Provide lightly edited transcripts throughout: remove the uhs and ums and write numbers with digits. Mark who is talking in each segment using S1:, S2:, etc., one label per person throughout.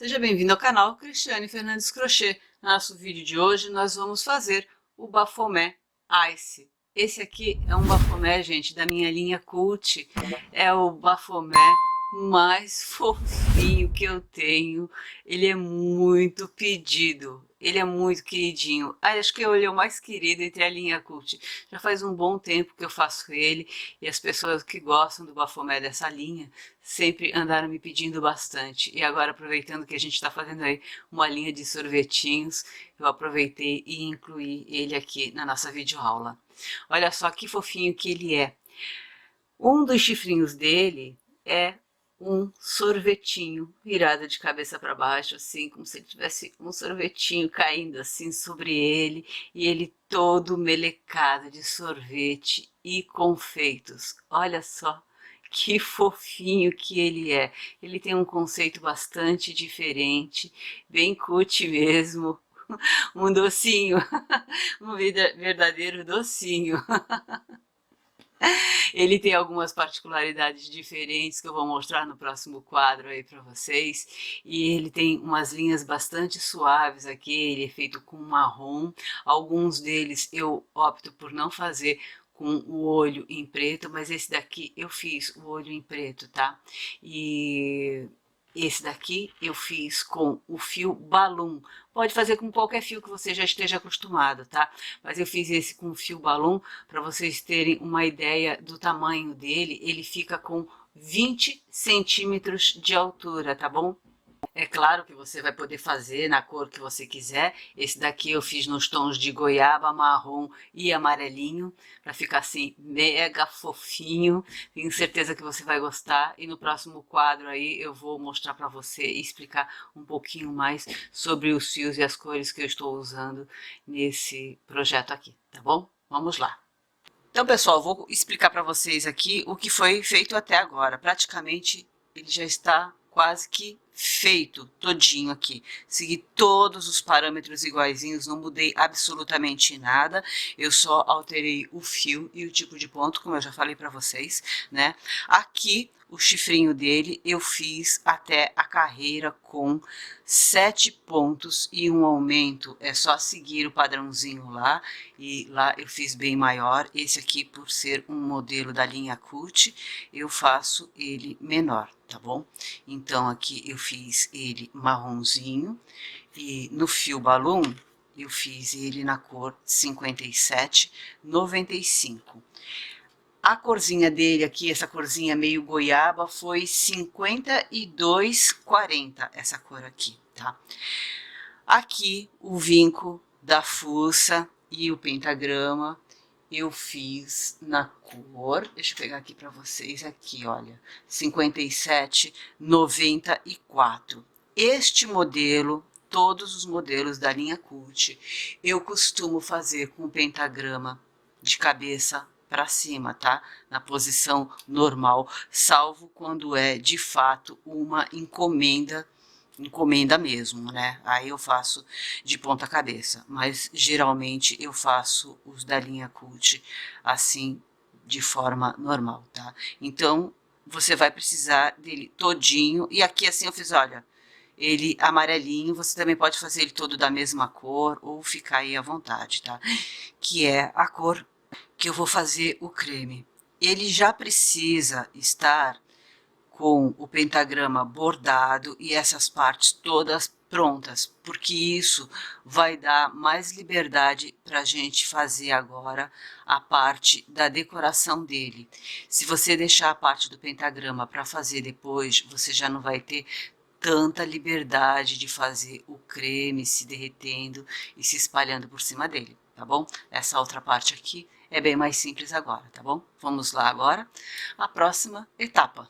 S1: Seja bem-vindo ao canal Cristiane Fernandes Crochê. No nosso vídeo de hoje nós vamos fazer o Bafomé Ice. Esse aqui é um bafomé, gente, da minha linha Cult. É o bafomé mais fofinho que eu tenho. Ele é muito pedido. Ele é muito queridinho. Acho que ele é o mais querido entre a linha Cult. Já faz um bom tempo que eu faço ele e as pessoas que gostam do bafomé dessa linha sempre andaram me pedindo bastante. E agora, aproveitando que a gente está fazendo aí uma linha de sorvetinhos, eu aproveitei e incluí ele aqui na nossa videoaula. Olha só que fofinho que ele é. Um dos chifrinhos dele é um sorvetinho virado de cabeça para baixo, assim, como se ele tivesse um sorvetinho caindo assim sobre ele, e ele todo melecado de sorvete e confeitos. Olha só que fofinho que ele é. Ele tem um conceito bastante diferente, bem cut mesmo, um docinho, um verdadeiro docinho. Ele tem algumas particularidades diferentes que eu vou mostrar no próximo quadro aí para vocês. E ele tem umas linhas bastante suaves aqui, ele é feito com marrom. Alguns deles eu opto por não fazer com o olho em preto, mas esse daqui eu fiz o olho em preto, tá? E esse daqui eu fiz com o fio balloon. Pode fazer com qualquer fio que você já esteja acostumado, tá? Mas eu fiz esse com o fio balloon para vocês terem uma ideia do tamanho dele. Ele fica com 20 centímetros de altura, tá bom? É claro que você vai poder fazer na cor que você quiser. Esse daqui eu fiz nos tons de goiaba, marrom e amarelinho, para ficar assim mega fofinho. Tenho certeza que você vai gostar. E no próximo quadro aí eu vou mostrar para você e explicar um pouquinho mais sobre os fios e as cores que eu estou usando nesse projeto aqui, tá bom? Vamos lá. Então, pessoal, vou explicar para vocês aqui o que foi feito até agora. Praticamente ele já está quase que feito todinho aqui. Segui todos os parâmetros iguaizinhos, não mudei absolutamente nada. Eu só alterei o fio e o tipo de ponto, como eu já falei para vocês, né? Aqui o chifrinho dele eu fiz até a carreira com 7 pontos e um aumento. É só seguir o padrãozinho lá, e lá eu fiz bem maior. Esse aqui, por ser um modelo da linha Cult, eu faço ele menor, tá bom? Então aqui eu fiz ele marronzinho, e no fio balloon eu fiz ele na cor 57,95. A corzinha dele aqui, essa corzinha meio goiaba, foi 52,40, essa cor aqui, tá? Aqui o vinco da fuça e o pentagrama eu fiz na cor, deixa eu pegar aqui para vocês, aqui, olha, 57,94. Este modelo, todos os modelos da linha Cult, eu costumo fazer com o pentagrama de cabeça para cima, tá? Na posição normal, salvo quando é de fato uma encomenda mesmo, né? Aí eu faço de ponta cabeça, mas geralmente eu faço os da linha Cult assim, de forma normal, tá? Então, você vai precisar dele todinho, e aqui assim eu fiz, olha, ele amarelinho, você também pode fazer ele todo da mesma cor, ou ficar aí à vontade, tá? Que é a cor que eu vou fazer o creme. Ele já precisa estar com o pentagrama bordado e essas partes todas prontas, porque isso vai dar mais liberdade para a gente fazer agora a parte da decoração dele. Se você deixar a parte do pentagrama para fazer depois, você já não vai ter tanta liberdade de fazer o creme se derretendo e se espalhando por cima dele, tá bom? Essa outra parte aqui é bem mais simples agora, tá bom? Vamos lá agora, a próxima etapa.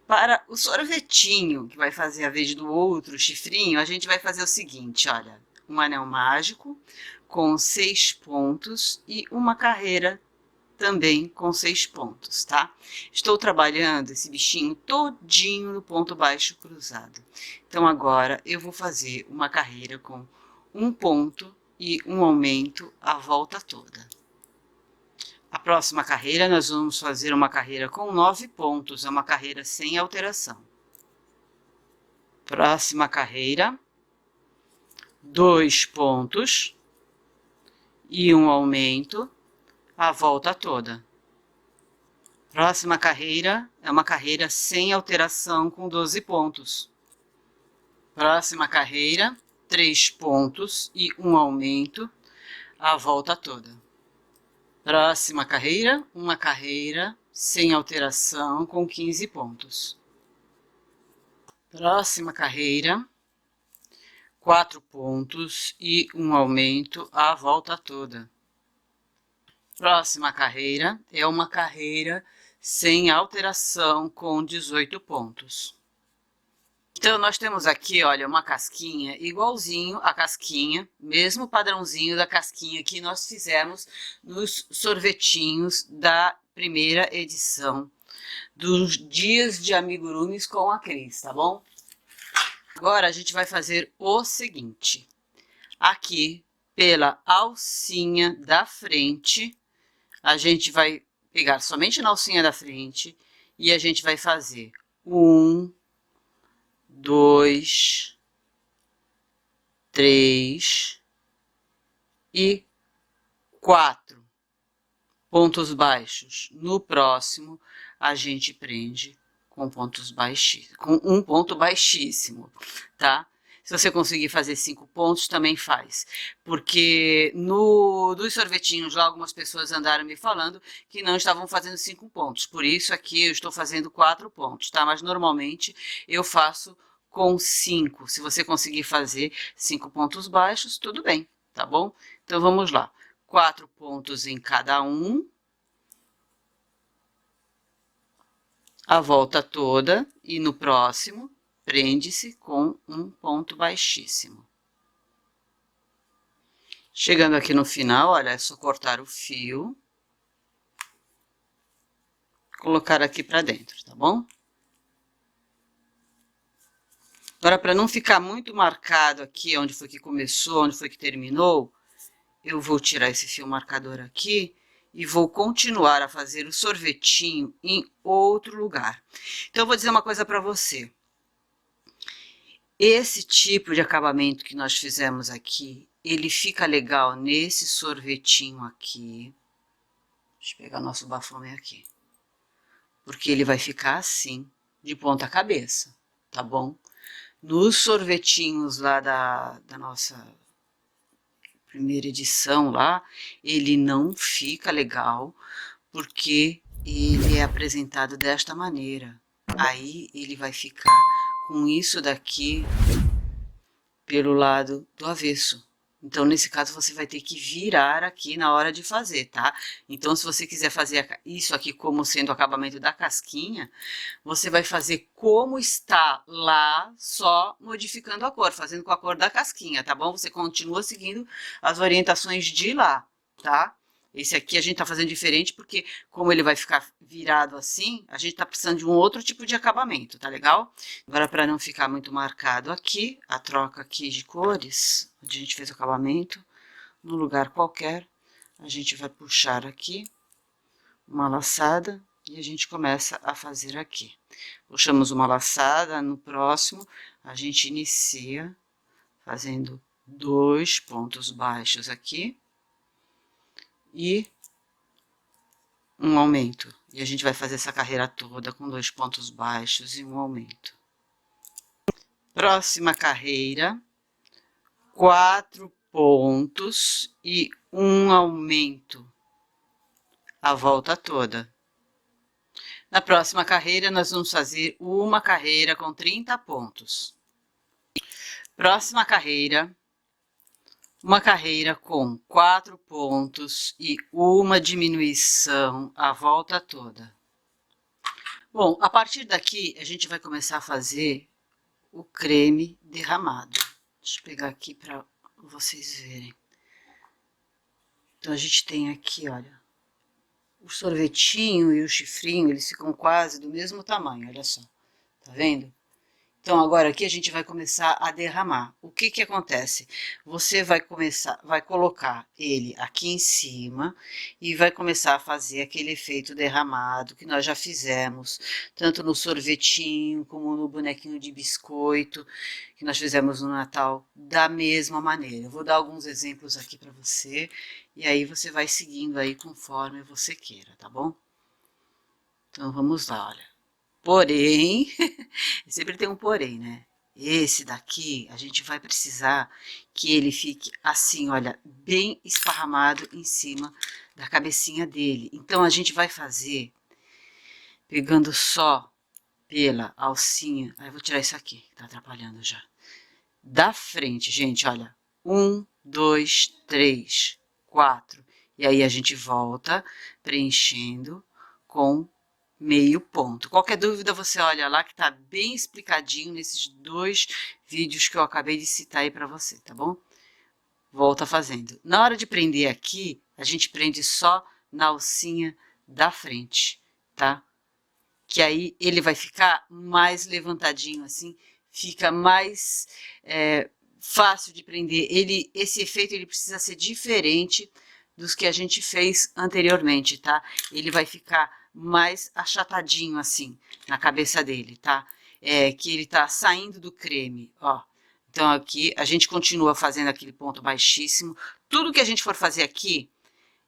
S1: Para o sorvetinho, que vai fazer a vez do outro chifrinho, a gente vai fazer o seguinte, olha, um anel mágico com 6 pontos e uma carreira também com 6 pontos, tá? Estou trabalhando esse bichinho todinho no ponto baixo cruzado. Então, agora eu vou fazer uma carreira com um ponto e um aumento a volta toda. A próxima carreira, nós vamos fazer uma carreira com 9 pontos, é uma carreira sem alteração. Próxima carreira, 2 pontos e um aumento, a volta toda. Próxima carreira é uma carreira sem alteração com 12 pontos. Próxima carreira, 3 pontos e um aumento, a volta toda. Próxima carreira, uma carreira sem alteração com 15 pontos. Próxima carreira, 4 pontos e um aumento, a volta toda. Próxima carreira é uma carreira sem alteração com 18 pontos. Então, nós temos aqui, olha, uma casquinha igualzinho à casquinha, mesmo padrãozinho da casquinha que nós fizemos nos sorvetinhos da primeira edição dos Dias de Amigurumis com a Cris, tá bom? Agora, a gente vai fazer o seguinte. Aqui, pela alcinha da frente, a gente vai pegar somente na alcinha da frente e a gente vai fazer 1, 2, 3 e 4 pontos baixos. No próximo, a gente prende com pontos baixíssimos, com um ponto baixíssimo, tá? Se você conseguir fazer 5 pontos, também faz. Porque dos sorvetinhos lá, algumas pessoas andaram me falando que não estavam fazendo 5 pontos. Por isso aqui eu estou fazendo 4 pontos, tá? Mas normalmente eu faço com 5. Se você conseguir fazer 5 pontos baixos, tudo bem, tá bom? Então vamos lá. 4 pontos em cada um. A volta toda e no próximo prende-se com um ponto baixíssimo. Chegando aqui no final, olha, é só cortar o fio, colocar aqui para dentro, tá bom? Agora, para não ficar muito marcado aqui onde foi que começou, onde foi que terminou, eu vou tirar esse fio marcador aqui e vou continuar a fazer o sorvetinho em outro lugar. Então, eu vou dizer uma coisa para você. Esse tipo de acabamento que nós fizemos aqui, ele fica legal nesse sorvetinho aqui. Deixa eu pegar nosso bafome aqui. Porque ele vai ficar assim, de ponta cabeça, tá bom? Nos sorvetinhos lá da nossa primeira edição lá, ele não fica legal, porque ele é apresentado desta maneira. Aí ele vai ficar com isso daqui pelo lado do avesso. Então, nesse caso, você vai ter que virar aqui na hora de fazer, tá? Então, se você quiser fazer isso aqui como sendo o acabamento da casquinha, você vai fazer como está lá, só modificando a cor, fazendo com a cor da casquinha, tá bom? Você continua seguindo as orientações de lá, tá? Esse aqui a gente tá fazendo diferente porque, como ele vai ficar virado assim, a gente tá precisando de um outro tipo de acabamento, tá legal? Agora, para não ficar muito marcado aqui, a troca aqui de cores, onde a gente fez o acabamento, no lugar qualquer, a gente vai puxar aqui uma laçada e a gente começa a fazer aqui. Puxamos uma laçada, no próximo a gente inicia fazendo 2 pontos baixos aqui e um aumento. E a gente vai fazer essa carreira toda com 2 pontos baixos e um aumento. Próxima carreira, 4 pontos e um aumento, a volta toda. Na próxima carreira, nós vamos fazer uma carreira com 30 pontos. Próxima carreira, uma carreira com 4 pontos e uma diminuição, a volta toda. Bom, a partir daqui, a gente vai começar a fazer o creme derramado. Deixa eu pegar aqui para vocês verem. Então, a gente tem aqui, olha, o sorvetinho e o chifrinho, eles ficam quase do mesmo tamanho, olha só. Tá vendo? Então, agora aqui a gente vai começar a derramar. O que que acontece? Você vai colocar ele aqui em cima e vai começar a fazer aquele efeito derramado que nós já fizemos, tanto no sorvetinho como no bonequinho de biscoito, que nós fizemos no Natal, da mesma maneira. Eu vou dar alguns exemplos aqui para você, e aí você vai seguindo aí conforme você queira, tá bom? Então, vamos lá, olha. Porém, sempre tem um porém, né? Esse daqui, a gente vai precisar que ele fique assim, olha, bem esparramado em cima da cabecinha dele. Então, a gente vai fazer pegando só pela alcinha. Aí, eu vou tirar isso aqui, que tá atrapalhando já. Da frente, gente, olha. 1, 2, 3, 4. E aí, a gente volta preenchendo com meio ponto. Qualquer dúvida você olha lá que tá bem explicadinho nesses 2 vídeos que eu acabei de citar aí para você, tá bom? Volta fazendo. Na hora de prender aqui, a gente prende só na alcinha da frente, tá? Que aí ele vai ficar mais levantadinho assim, fica mais fácil de prender. Esse efeito ele precisa ser diferente dos que a gente fez anteriormente, tá? Ele vai ficar mais achatadinho assim na cabeça dele, tá? Que ele tá saindo do creme, ó. Então aqui a gente continua fazendo aquele ponto baixíssimo. Tudo que a gente for fazer aqui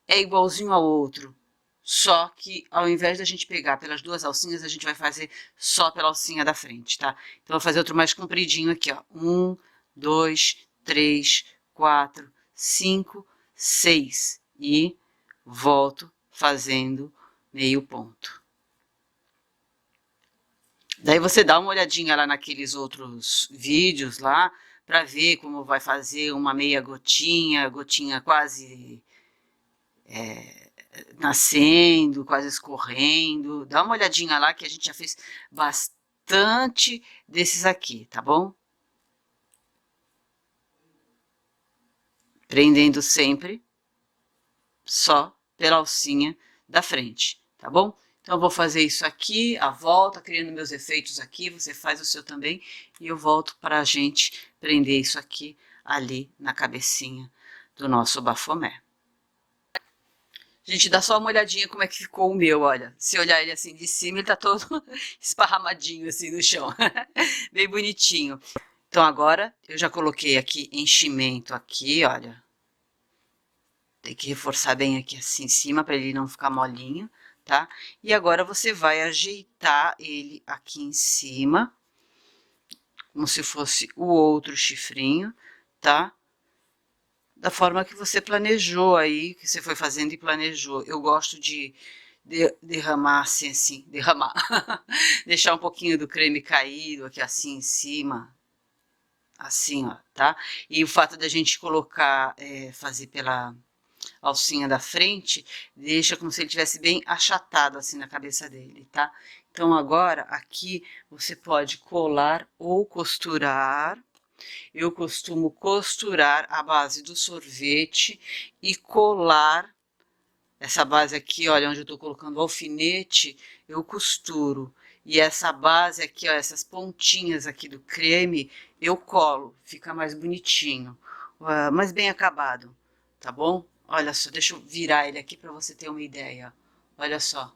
S1: é igualzinho ao outro, só que ao invés da gente pegar pelas 2 alcinhas, a gente vai fazer só pela alcinha da frente, tá? Então, vou fazer outro mais compridinho aqui, ó. 1, 2, 3, 4, 5, 6. E volto fazendo meio ponto. Daí você dá uma olhadinha lá naqueles outros vídeos lá, para ver como vai fazer uma meia gotinha, gotinha quase nascendo, quase escorrendo. Dá uma olhadinha lá que a gente já fez bastante desses aqui, tá bom? Prendendo sempre só pela alcinha da frente, tá bom? Então, eu vou fazer isso aqui, a volta, criando meus efeitos aqui, você faz o seu também, e eu volto para a gente prender isso aqui, ali, na cabecinha do nosso bafomé. Gente, dá só uma olhadinha como é que ficou o meu, olha. Se olhar ele assim de cima, ele tá todo esparramadinho assim no chão. Bem bonitinho. Então agora eu já coloquei aqui enchimento aqui, olha. Tem que reforçar bem aqui assim em cima para ele não ficar molinho, tá? E agora você vai ajeitar ele aqui em cima, como se fosse o outro chifrinho, tá? Da forma que você planejou aí, que você foi fazendo e planejou. Eu gosto de derramar assim, derramar. Deixar um pouquinho do creme caído aqui assim em cima, assim, ó, tá? E o fato da gente colocar, fazer pela alcinha da frente, deixa como se ele tivesse bem achatado assim na cabeça dele, tá? Então agora aqui você pode colar ou costurar. Eu costumo costurar a base do sorvete e colar essa base aqui, olha, onde eu tô colocando o alfinete, eu costuro. E essa base aqui, ó, essas pontinhas aqui do creme, eu colo, fica mais bonitinho, mais bem acabado, tá bom? Olha só, deixa eu virar ele aqui para você ter uma ideia, olha só,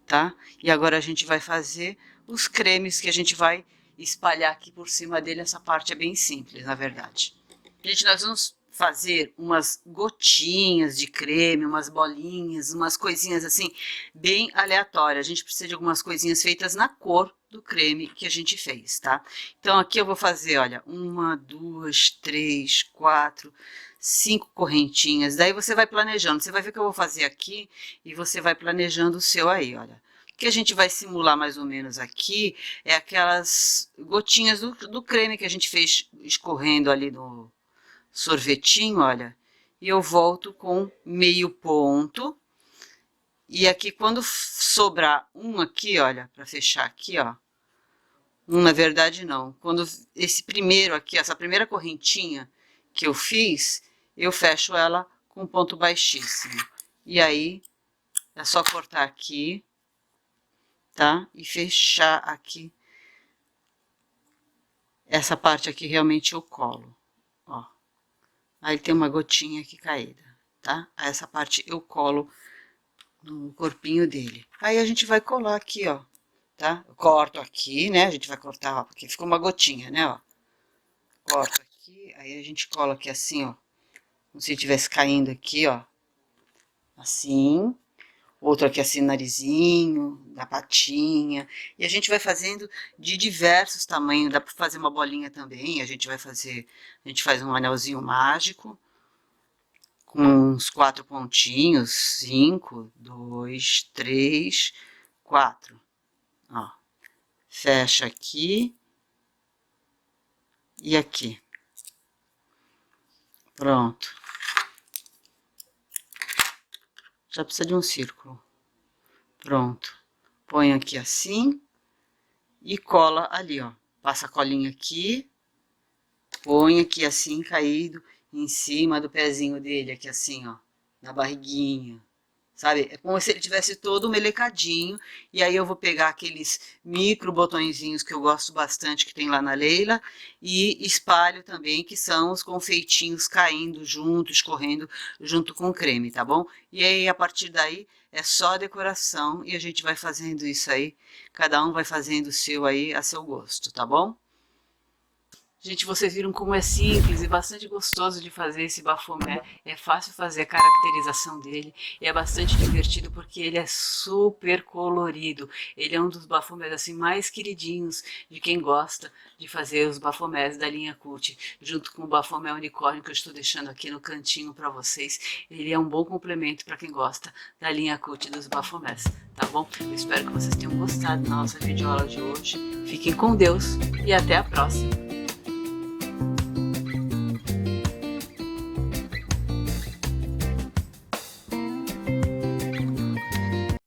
S1: tá? E agora a gente vai fazer os cremes que a gente vai espalhar aqui por cima dele. Essa parte é bem simples, na verdade. Gente, nós vamos fazer umas gotinhas de creme, umas bolinhas, umas coisinhas assim, bem aleatórias. A gente precisa de algumas coisinhas feitas na cor do creme que a gente fez, tá? Então, aqui eu vou fazer, olha, 1, 2, 3, 4, 5 correntinhas. Daí você vai planejando. Você vai ver que eu vou fazer aqui e você vai planejando o seu aí, olha. O que a gente vai simular mais ou menos aqui é aquelas gotinhas do creme que a gente fez escorrendo ali no sorvetinho, olha, e eu volto com meio ponto. E aqui, quando sobrar um aqui, olha, para fechar aqui, ó, na verdade não, quando esse primeiro aqui, essa primeira correntinha que eu fiz, eu fecho ela com ponto baixíssimo. E aí, é só cortar aqui, tá? E fechar aqui essa parte aqui realmente eu colo, ó. Aí tem uma gotinha aqui caída, tá? Aí essa parte eu colo no corpinho dele. Aí a gente vai colar aqui, ó, tá? Eu corto aqui, né? A gente vai cortar, ó, porque ficou uma gotinha, né, ó. Corto aqui, aí a gente cola aqui assim, ó, como se estivesse caindo aqui, ó, assim. Outro aqui assim, narizinho, na patinha. E a gente vai fazendo de diversos tamanhos. Dá para fazer uma bolinha também. A gente faz um anelzinho mágico com uns 4 pontinhos, 5, 2, 3, 4. Ó, fecha aqui e aqui. Pronto. Já precisa de um círculo. Pronto. Põe aqui assim e cola ali, ó. Passa a colinha aqui, põe aqui assim, caído, em cima do pezinho dele, aqui assim, ó, na barriguinha. Sabe? É como se ele tivesse todo melecadinho. E aí eu vou pegar aqueles micro botõezinhos que eu gosto bastante, que tem lá na Leila, e espalho também, que são os confeitinhos caindo junto, escorrendo junto com o creme, tá bom? E aí, a partir daí, é só decoração e a gente vai fazendo isso aí. Cada um vai fazendo o seu aí, a seu gosto, tá bom? Gente, vocês viram como é simples e bastante gostoso de fazer esse bafomé. É fácil fazer a caracterização dele e é bastante divertido porque ele é super colorido. Ele é um dos bafomés assim mais queridinhos de quem gosta de fazer os bafomés da linha Cult, junto com o bafomé unicórnio que eu estou deixando aqui no cantinho para vocês. Ele é um bom complemento para quem gosta da linha Cult dos bafomés, tá bom? Eu espero que vocês tenham gostado da nossa videoaula de hoje. Fiquem com Deus e até a próxima!